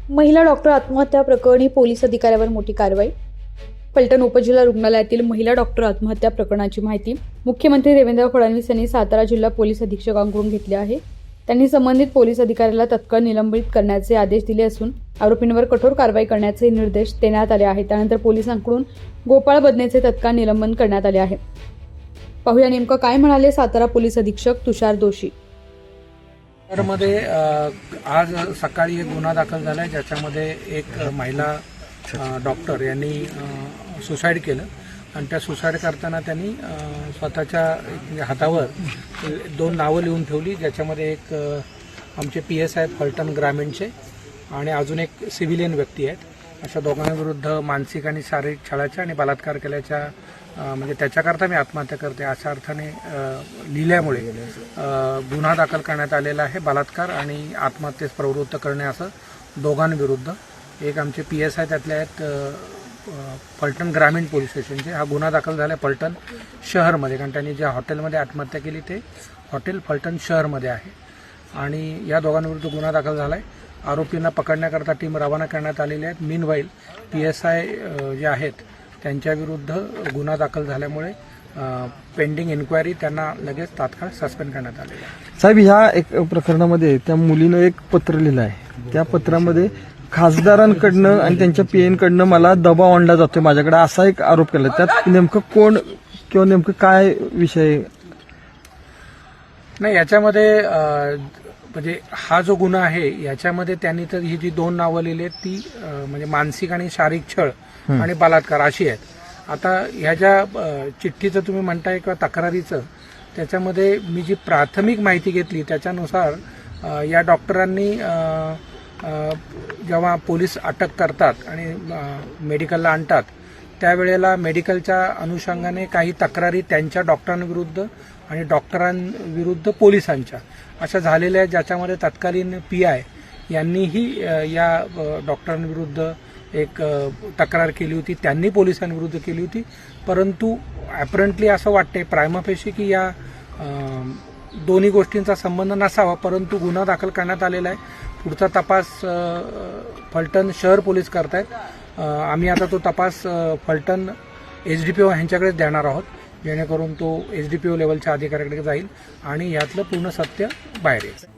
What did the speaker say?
महिला डॉक्टर आत्महत्या प्रकरणी पोलीस अधिकाऱ्यावर मोठी कारवाई. फलटण उपजिल्हा रुग्णालयातील महिला डॉक्टर आत्महत्या प्रकरणाची माहिती मुख्यमंत्री देवेंद्र फडणवीस यांनी सातारा जिल्हा पोलीस अधीक्षकांकडून घेतली आहे. त्यांनी संबंधित पोलीस अधिकाऱ्याला तत्काळ निलंबित करण्याचे आदेश दिले असून आरोपींवर कठोर कारवाई करण्याचे निर्देश देण्यात आले आहेत. त्यानंतर पोलिसांकडून गोपाळ बदनेचे तत्काळ निलंबन करण्यात आले आहे. पाहूया नेमकं काय म्हणाले सातारा पोलीस अधीक्षक तुषार दोशी. मध्ये आज सकाळी एक गुन्हा दाखल झाला आहे, ज्याच्यामध्ये एक महिला डॉक्टर यांनी सुसाईड केलं आणि त्या सुसाईड करताना त्यांनी स्वतःच्या हातावर 2 नावं लिहून ठेवली, ज्याच्यामध्ये एक आमचे PSI फलटण ग्रामीणचे आणि अजून एक सिव्हिलियन व्यक्ती आहेत. अशा दोघांविरुद्ध मानसिक आणि शारीरिक छळाच्या आणि बलात्कार केल्याच्या म्हणजे त्याच्याकरता मी आत्महत्या करते अशा अर्थाने लिहिल्यामुळे गुन्हा दाखल करण्यात आलेला आहे. बलात्कार आणि आत्महत्येस प्रवृत्त करणे असं दोघांविरुद्ध. एक आमचे PSI त्यातले आहेत फलटण ग्रामीण पोलीस स्टेशनचे. हा गुन्हा दाखल झाला फलटण शहरमध्ये, कारण त्यांनी ज्या हॉटेलमध्ये आत्महत्या केली ते हॉटेल फलटण शहरमध्ये आहे आणि या दोघांविरुद्ध गुन्हा दाखल झाला आहे. आरोपींना पकडण्याकरता टीम रवाना करण्यात आलेली आहेत. मीनवाईल PSI जे आहेत त्यांच्याविरुद्ध गुन्हा दाखल झाल्यामुळे पेंडिंग इन्क्वायरी त्यांना लगेच तात्काळ सस्पेंड करण्यात आलेलं आहे. साहेब, ह्या एक प्रकरणामध्ये त्या मुलीनं एक पत्र लिहिलं आहे. त्या पत्रामध्ये खासदारांकडनं आणि त्यांच्या PN कडनं मला दबाव आणला जातोय माझ्याकडे असा एक आरोप केला. त्यात नेमकं कोण किंवा नेमकं काय विषय? नाही, याच्यामध्ये म्हणजे हा जो गुन्हा आहे याच्यामध्ये त्यांनी तर ही जी 2 नावं लिहिली आहेत ती म्हणजे मानसिक आणि शारीरिक छळ आणि बलात्कार अशी आहेत. आता ह्या ज्या चिठ्ठीचं तुम्ही म्हणताय किंवा तक्रारीचं, त्याच्यामध्ये मी जी प्राथमिक माहिती घेतली त्याच्यानुसार या डॉक्टरांनी जेव्हा पोलीस अटक करतात आणि मेडिकलला आणतात त्यावेळेला मेडिकलच्या अनुषंगाने काही तक्रारी त्यांच्या डॉक्टरांविरुद्ध आणि डॉक्टरांविरुद्ध पोलिसांच्या अशा झालेल्या आहेत, ज्याच्यामध्ये तत्कालीन PI यांनीही या डॉक्टरांविरुद्ध एक तक्रार केली होती, त्यांनी पोलिसांविरुद्ध केली होती. परंतु ॲपरंटली असं वाटते प्रायमा फेशी की या दोन्ही गोष्टींचा संबंध नसावा, परंतु गुन्हा दाखल करण्यात आलेला आहे. पुढचा तपास फलटण शहर पोलीस करतायत. आम्ही आता तो तपास फलटण SDPO ह्यांच्याकडेच देणार आहोत, जेणेकरून तो SDPO लेवलच्या अधिकाऱ्याकडे जाईल आणि यातलं पूर्ण सत्य बाहेर येईल.